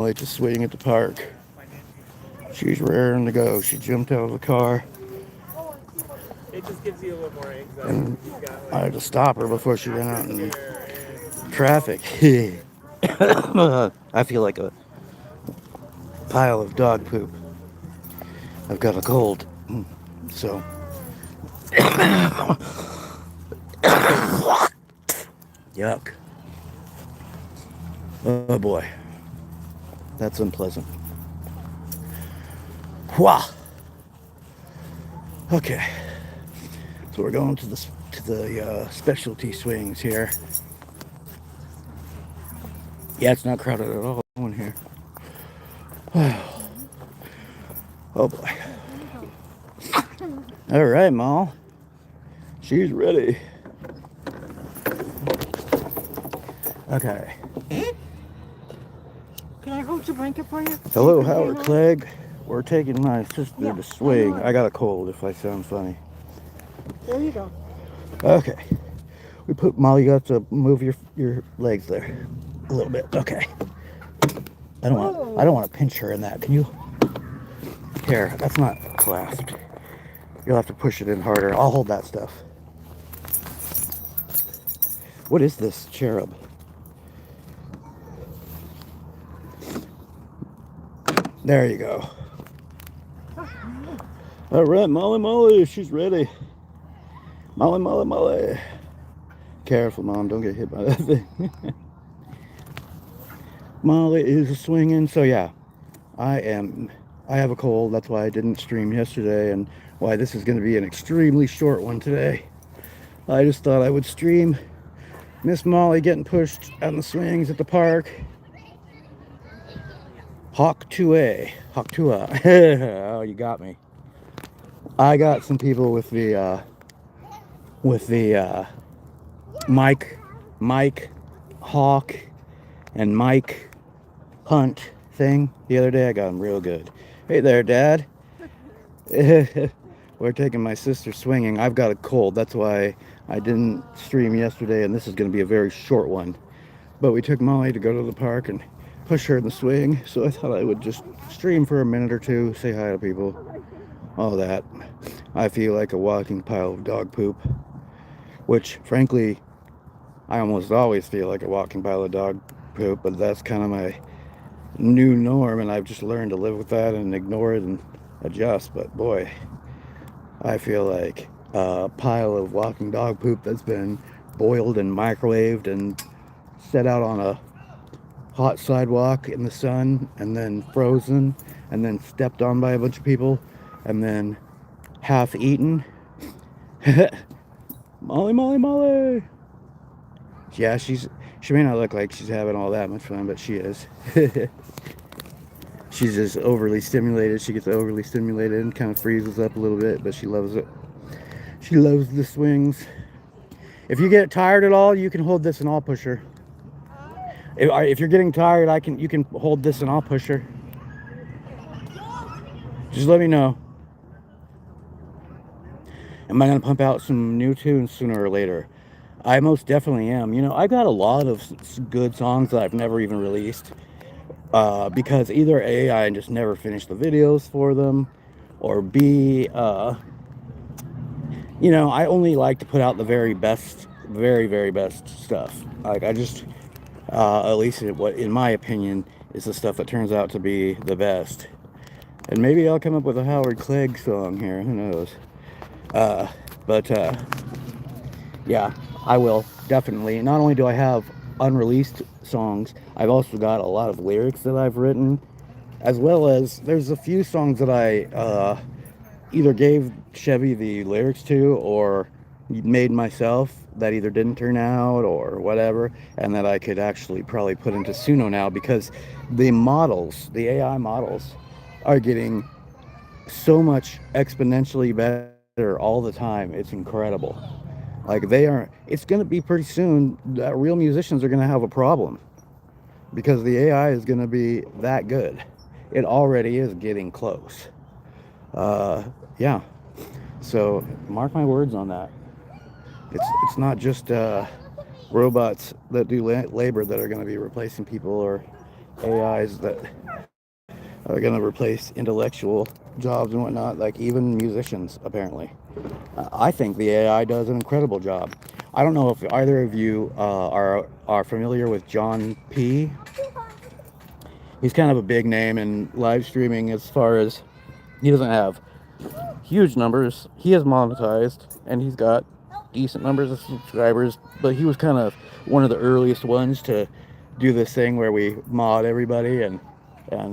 to swing at the park. She's raring to go. She jumped out of the car. It just gives you a little more anxiety And when you've got I like had to stop her before she ran out in aftercare and traffic. I feel like a pile of dog poop. I've got a cold. So, yuck. Oh boy. That's unpleasant. Wow. Okay. So we're going to the specialty swings here. Yeah, it's not crowded at all in here. Oh boy. All right, Mal. She's ready. Okay. Can I hold your blanket for you? Hello, Howard Clegg. We're taking my sister to swing. I got a cold if I sound funny. There you go. Okay. We put Molly, you have to move your legs there a little bit. Okay. I don't want to pinch her in that. Can you? Here, that's not clasp. You'll have to push it in harder. I'll hold that stuff. What is this cherub? There you go. All right, Molly, she's ready. Molly. Careful, Mom, don't get hit by that thing. Molly is swinging. So yeah, I have a cold. That's why I didn't stream yesterday and why this is going to be an extremely short one today. I just thought I would stream Miss Molly getting pushed on the swings at the park. Hawk 2A. Oh, you got me. I got some people with the Mike Hawk and Mike Hunt thing the other day. I got them real good. Hey there, Dad. We're taking my sister swinging. I've got a cold. That's why I didn't stream yesterday, and this is going to be a very short one. But we took Molly to go to the park and push her in the swing, so I thought I would just stream for a minute or two, say hi to people, all that. I feel like a walking pile of dog poop, which, frankly, I almost always feel like a walking pile of dog poop, but that's kind of my new norm, and I've just learned to live with that and ignore it and adjust. But boy, I feel like a pile of walking dog poop that's been boiled and microwaved and set out on a hot sidewalk in the sun and then frozen and then stepped on by a bunch of people and then half eaten. Molly. Yeah, she may not look like she's having all that much fun, but she is. She's just overly stimulated. She gets overly stimulated and kind of freezes up a little bit, but she loves it. She loves the swings. If you get tired at all, you can hold this and I'll push her. If you're getting tired, you can hold this and I'll push her. Just let me know. Am I going to pump out some new tunes sooner or later? I most definitely am. You know, I got a lot of good songs that I've never even released. Because either A, I just never finished the videos for them, or B, you know, I only like to put out the very best, very best stuff. Like, I just, at least what, in my opinion, is the stuff that turns out to be the best. And maybe I'll come up with a Howard Clegg song here, who knows. But yeah, I will, definitely. Not only do I have unreleased songs, I've also got a lot of lyrics that I've written, as well as there's a few songs that I either gave Chevy the lyrics to or made myself that either didn't turn out or whatever, and that I could actually probably put into Suno now, because the models, the AI models, are getting so much exponentially better all the time. It's incredible. Like, it's going to be pretty soon that real musicians are going to have a problem, because the AI is going to be that good. It already is getting close. Yeah. So mark my words on that. It's not just robots that do labor that are going to be replacing people or AIs that are going to replace intellectual jobs and whatnot, like even musicians, apparently. I think the AI does an incredible job. I don't know if either of you are familiar with John P. He's kind of a big name in live streaming as far as he doesn't have huge numbers. He is monetized and he's got decent numbers of subscribers, but he was kind of one of the earliest ones to do this thing where we mod everybody and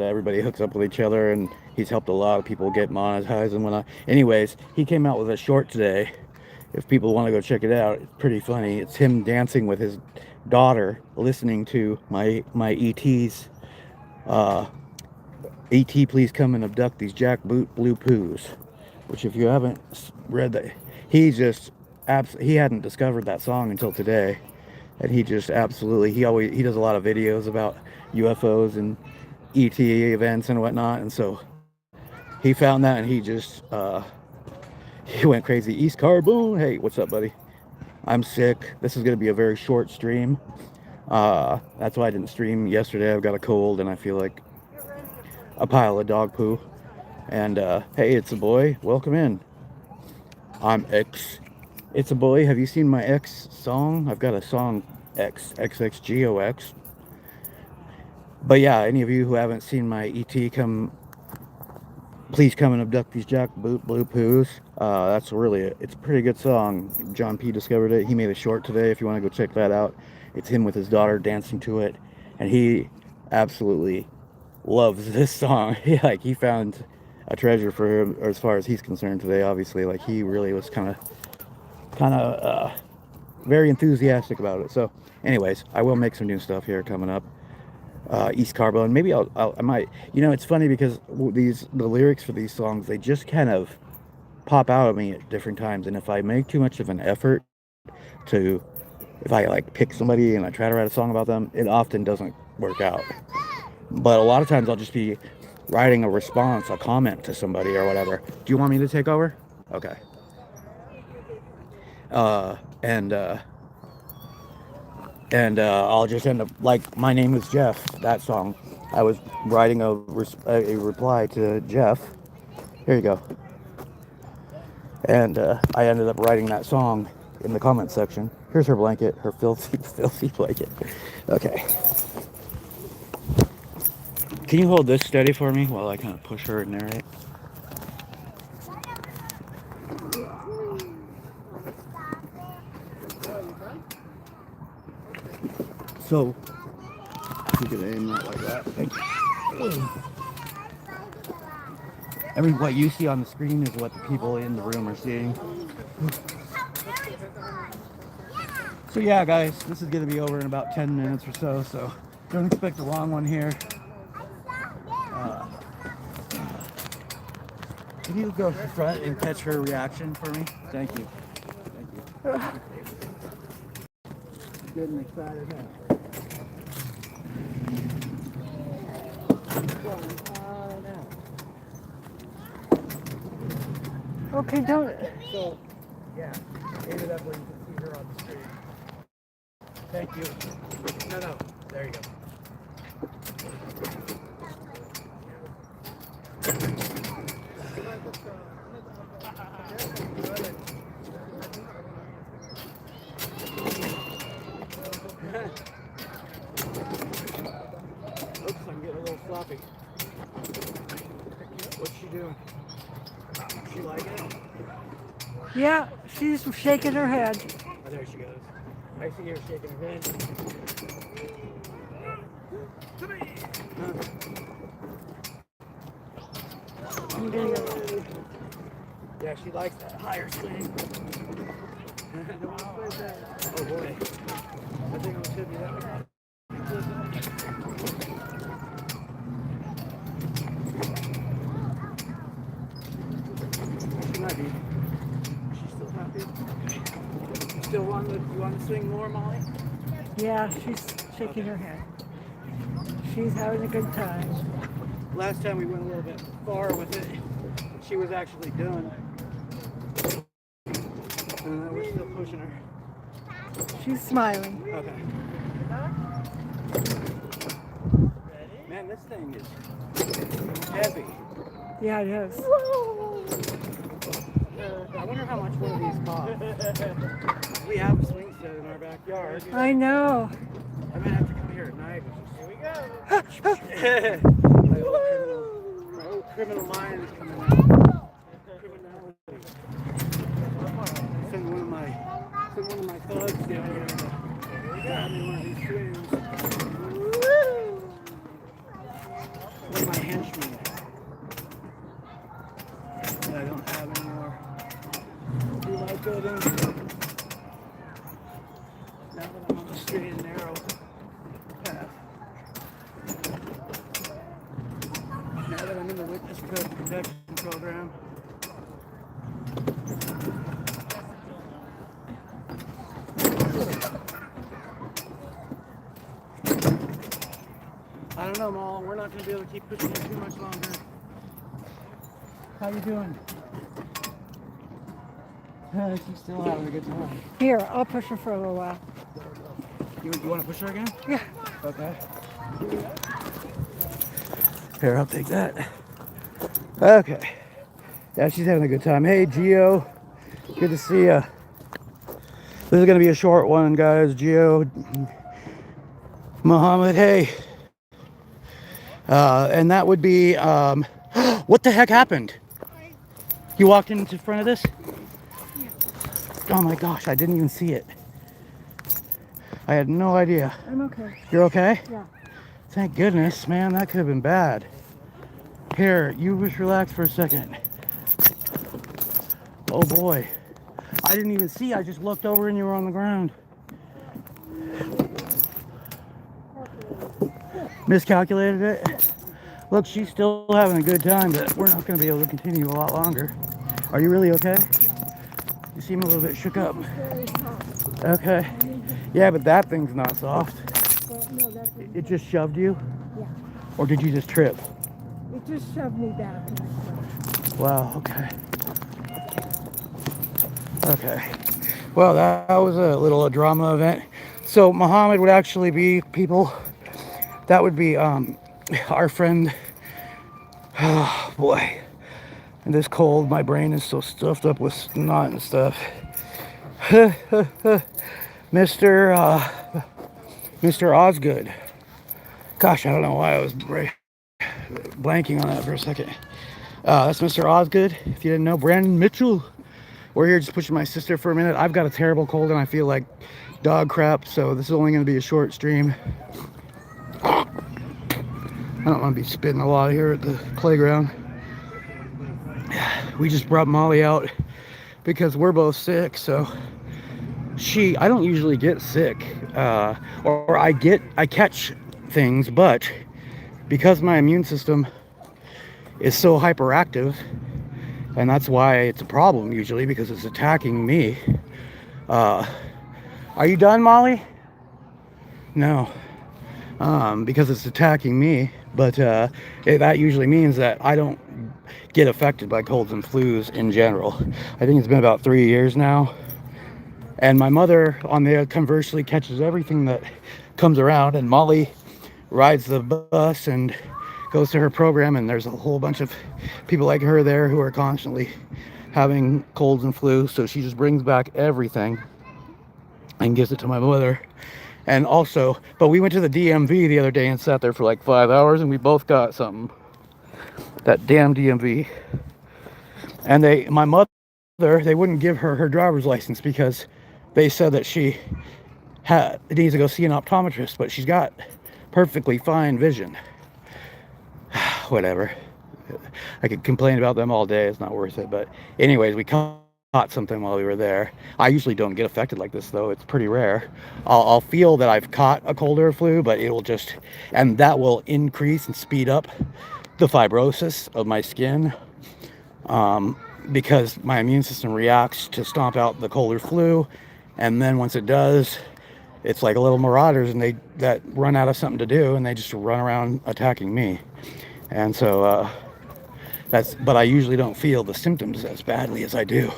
everybody hooks up with each other, and he's helped a lot of people get monetized and whatnot. Anyways, he came out with a short today. If people want to go check it out, it's pretty funny. It's him dancing with his daughter, listening to my ET's ET, please come and abduct these jackboot blue poos. Which, if you haven't read that, he just he hadn't discovered that song until today, and he just absolutely he does a lot of videos about UFOs and ET events and whatnot, and so he found that and he just he went crazy. East Carboon, hey, what's up, buddy? I'm sick. This is gonna be a very short stream. That's why I didn't stream yesterday. I've got a cold and I feel like a pile of dog poo. And hey, it's a boy. Welcome in. I'm X. It's a boy. Have you seen my X song? I've got a song, XXGOX. But yeah, any of you who haven't seen my ET, please come and abduct these jackboot blue poos. That's it's a pretty good song. John P discovered it. He made a short today. If you want to go check that out, it's him with his daughter dancing to it, and he absolutely loves this song. He found a treasure for him, or as far as he's concerned today. Obviously, like he really was kind of very enthusiastic about it. So anyways, I will make some new stuff here coming up. East Carbone, maybe I might, it's funny because the lyrics for these songs, they just kind of pop out at me at different times, and if I make too much of an effort if I like pick somebody and I try to write a song about them, it often doesn't work out. But a lot of times I'll just be writing a response, a comment to somebody or whatever. Do you want me to take over? Okay. And I'll just end up, like, my name is Jeff, that song. I was writing a reply to Jeff. Here you go. And I ended up writing that song in the comment section. Here's her blanket, her filthy, filthy blanket. Okay. Can you hold this steady for me while I kind of push her and narrate? So, you can aim that like that. Thank you. What you see on the screen is what the people in the room are seeing. So yeah, guys, this is going to be over in about 10 minutes or so don't expect a long one here. Can you go front and catch her reaction for me? Thank you. Thank you. Getting excited now. Okay, don't. So, yeah, ended up where you can see her on the screen. Thank you. No, there you go. Oops, I'm getting a little floppy. What's she doing? She like it? Yeah, she's shaking her head. Oh, there she goes. I see her shaking her head. Yeah, she likes that higher swing. Oh boy. I think it should be that way. She might be. She's still happy. You want to swing more, Molly? Yeah, she's shaking her head. She's having a good time. Last time we went a little bit far with it. She was actually done. We're still pushing her. She's smiling. Okay. Ready? Man, this thing is heavy. Yeah, it is. I wonder how much one of these costs. We have a swing set in our backyard. I know. I might have to come here at night. Here we go. My old criminal mind is coming out. Criminality. Send one of my thugs down here to grab me one of these swings. One of my henchmen that I don't have anymore. Do my bidding. Now that I'm on the straight and narrow path. Now that I'm in the witness protection program. I don't know, Maul. We're not going to be able to keep pushing it too much longer. How you doing? She's still having a good time. Here, I'll push her for a little while. You want to push her again? Yeah. Okay. Here, I'll take that. Okay. Yeah, she's having a good time. Hey, Gio. Good to see ya. This is going to be a short one, guys. Gio. Muhammad, hey. And that would be, what the heck happened? You walked into front of this? Oh my gosh, I didn't even see it. I had no idea. I'm okay. You're okay? Yeah. Thank goodness, man. That could have been bad. Here, you just relax for a second. Oh boy. I didn't even see. I just looked over and you were on the ground. Miscalculated it. Look, she's still having a good time, but we're not going to be able to continue a lot longer. Are you really okay? You seem a little bit shook up. Okay. Yeah, but that thing's not soft. It just shoved you? Yeah. Or did you just trip? It just shoved me back. Wow, okay. Okay. Well, that was a little drama event. So Muhammad would actually be people. That would be our friend. Oh boy. In this cold, my brain is so stuffed up with snot and stuff. Mr. Osgood. Gosh, I don't know why I was blanking on that for a second. That's Mr. Osgood. If you didn't know, Brandon Mitchell. We're here just pushing my sister for a minute. I've got a terrible cold and I feel like dog crap, so this is only going to be a short stream. I don't want to be spitting a lot here at the playground. We just brought Molly out because we're both sick, so I don't usually get sick, or I catch things, but because my immune system is so hyperactive, and that's why it's a problem usually, because it's attacking me. Are you done, Molly? No. Because it's attacking me, but that usually means that I don't get affected by colds and flus in general. I think it's been about 3 years now. And my mother, on the conversely, catches everything that comes around, and Molly rides the bus and goes to her program, and there's a whole bunch of people like her there who are constantly having colds and flu, so she just brings back everything and gives it to my mother. And also, but we went to the DMV the other day and sat there for like 5 hours, and we both got something. That damn DMV. And my mother, they wouldn't give her her driver's license because they said that she needs to go see an optometrist, but she's got perfectly fine vision. Whatever. I could complain about them all day. It's not worth it. But anyways, we caught something while we were there. I usually don't get affected like this, though. It's pretty rare. I'll feel that I've caught a cold or a flu, but it will just, and that will increase and speed up the fibrosis of my skin, because my immune system reacts to stomp out the cold or flu, and then once it does, it's like little marauders, and that run out of something to do, and they just run around attacking me. And so but I usually don't feel the symptoms as badly as I do.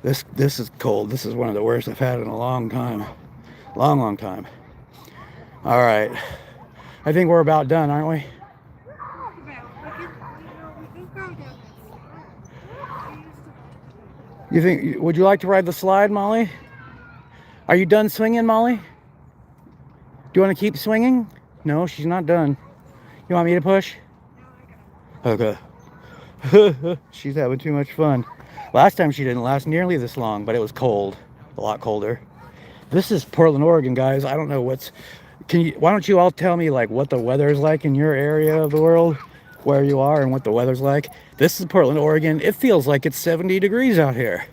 This is cold. This is one of the worst I've had in a long time. Long time. All right. I think we're about done, aren't we? You think, would you like to ride the slide, Molly? Are you done swinging, Molly? Do you want to keep swinging? No, she's not done. You want me to push? Okay. She's having too much fun. Last time she didn't last nearly this long, but it was cold. A lot colder. This is Portland, Oregon, guys. I don't know what's... Why don't you all tell me, like, what the weather is like in your area of the world? Where you are and what the weather's like. This is Portland, Oregon. It feels like it's 70 degrees out here.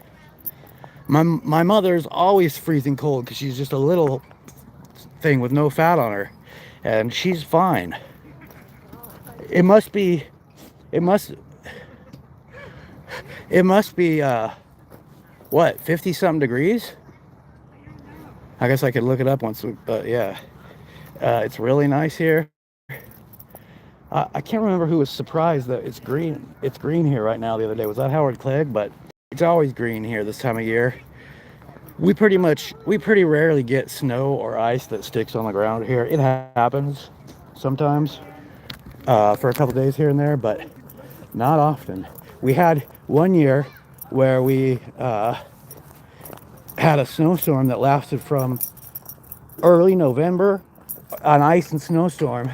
My mother's always freezing cold because she's just a little thing with no fat on her. And she's fine. It must be what, 50 something degrees? I guess I could look it up once, but yeah. It's really nice here. I can't remember who was surprised that it's green. It's green here right now the other day. Was that Howard Clegg? But it's always green here this time of year. We pretty rarely get snow or ice that sticks on the ground here. It happens sometimes for a couple days here and there, but not often. We had one year where we had a snowstorm that lasted from early November, an ice and snowstorm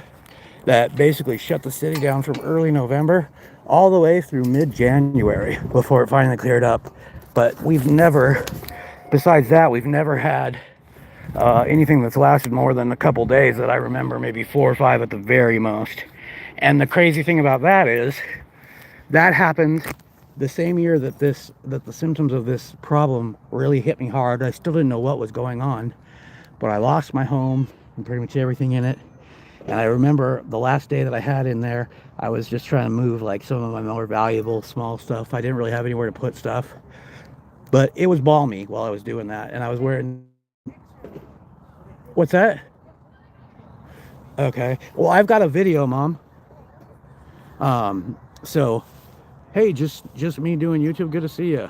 that basically shut the city down from early November all the way through mid-January before it finally cleared up. But we've never, besides that, we've never had anything that's lasted more than a couple days that I remember, maybe 4 or 5 at the very most. And the crazy thing about that is that happened the same year that the symptoms of this problem really hit me hard. I still didn't know what was going on, but I lost my home and pretty much everything in it. And I remember the last day that I had in there, I was just trying to move like some of my more valuable small stuff. I didn't really have anywhere to put stuff, but it was balmy while I was doing that. And I was wearing, what's that? Okay, well, I've got a video, Mom. So hey, just me doing YouTube. Good to see you.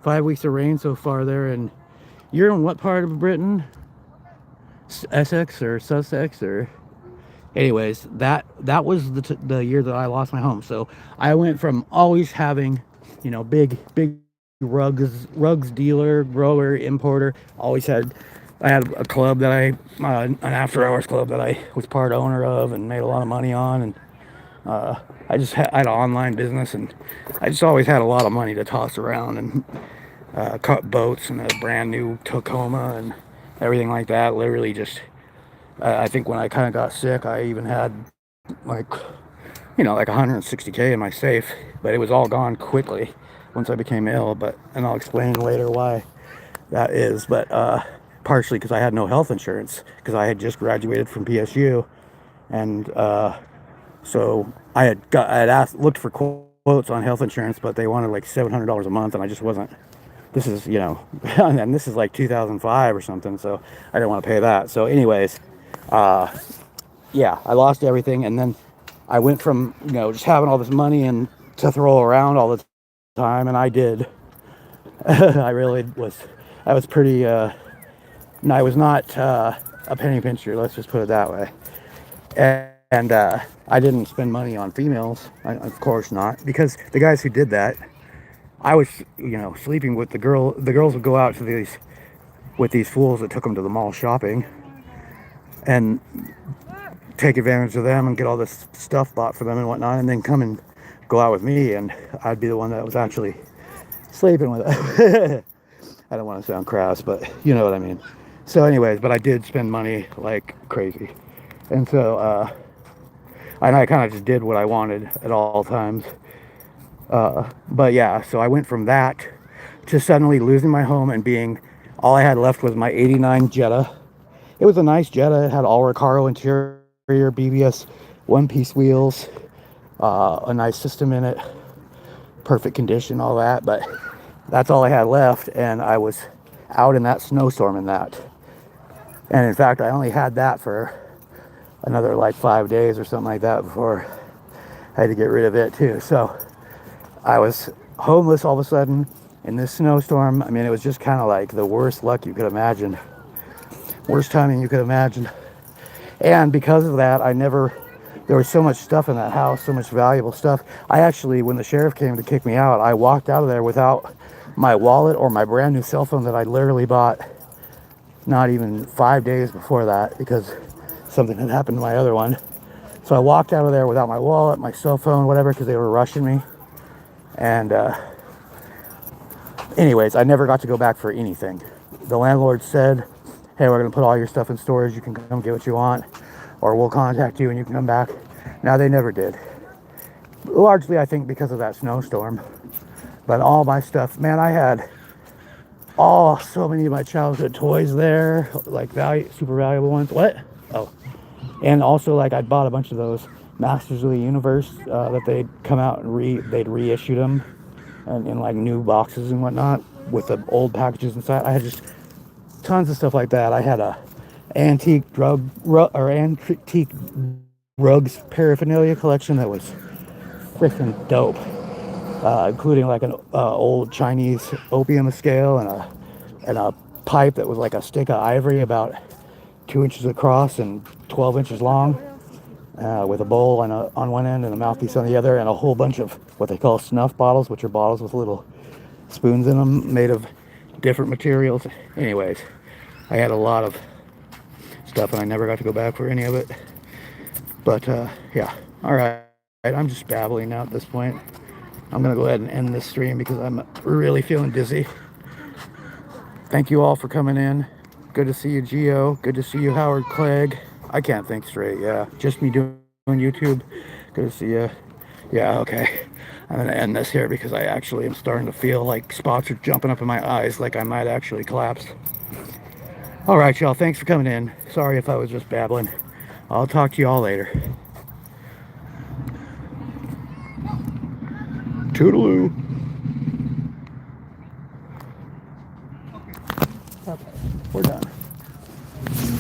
5 weeks of rain so far there. And you're in what part of Britain? Essex or Sussex or... Anyways, that was the year that I lost my home. So I went from always having, you know, big rugs dealer, grower, importer. I had a club that an after hours club that I was part owner of and made a lot of money on. And I had an online business, and I just always had a lot of money to toss around and cut boats and a brand new Tacoma and everything like that. Literally just... I think when I kind of got sick, I even had like 160K in my safe, but it was all gone quickly once I became ill. And I'll explain later why that is. But partially because I had no health insurance because I had just graduated from PSU, and so I had looked for quotes on health insurance, but they wanted like $700 a month, and I just wasn't. This is and this is like 2005 or something, so I didn't want to pay that. So anyways. Yeah, I lost everything, and then I went from just having all this money and to throw around all the time, and I did. I was pretty. I was not a penny pincher. Let's just put it that way. And I didn't spend money on females, of course not, because the guys who did that, I was sleeping with the girl. The girls would go out to these fools that took them to the mall shopping and take advantage of them and get all this stuff bought for them and whatnot, and then come and go out with me, and I'd be the one that was actually sleeping with it. I don't want to sound crass, but you know what I mean. So anyways, but I did spend money like crazy, and so and I kind of just did what I wanted at all times. But yeah, so I went from that to suddenly losing my home and all I had left was my '89 Jetta. It was a nice Jetta. It had all Recaro interior, BBS one-piece wheels, a nice system in it, perfect condition, all that. But that's all I had left, and I was out in that snowstorm in that. And in fact, I only had that for another like 5 days or something like that before I had to get rid of it too. So I was homeless all of a sudden in this snowstorm. I mean, it was just kind of like the worst luck you could imagine. Worst timing you could imagine. And because of that, I never there was so much stuff in that house, so much valuable stuff. I actually, when the sheriff came to kick me out, I walked out of there without my wallet or my brand new cell phone that I literally bought not even 5 days before that because something had happened to my other one. So I walked out of there without my wallet, my cell phone, whatever, because they were rushing me. And anyways, I never got to go back for anything. The landlord said, hey, we're going to put all your stuff in storage. You can come get what you want, or we'll contact you and you can come back. Now, they never did. Largely, I think, because of that snowstorm. But all my stuff, man, I had so many of my childhood toys there, like super valuable ones. What? Oh. And also, like, I bought a bunch of those Masters of the Universe that they'd come out and they'd reissued them and in like new boxes and whatnot with the old packages inside. I had just tons of stuff like that. I had a antique antique rugs paraphernalia collection that was freaking dope, including like an old Chinese opium scale and a pipe that was like a stick of ivory about 2 inches across and 12 inches long, with a bowl on one end and a mouthpiece on the other, and a whole bunch of what they call snuff bottles, which are bottles with little spoons in them made of different materials. Anyways, I had a lot of stuff and I never got to go back for any of it. But yeah, all right, I'm just babbling now at this point. I'm gonna go ahead and end this stream because I'm really feeling dizzy. Thank you all for coming in. Good to see you, Geo. Good to see you, Howard Clegg. I can't think straight. Yeah, just me doing YouTube. Good to see you. Yeah, okay. I'm gonna end this here because I actually am starting to feel like spots are jumping up in my eyes, like I might actually collapse. All right, y'all. Thanks for coming in. Sorry if I was just babbling. I'll talk to you all later. Toodaloo. Okay, we're done.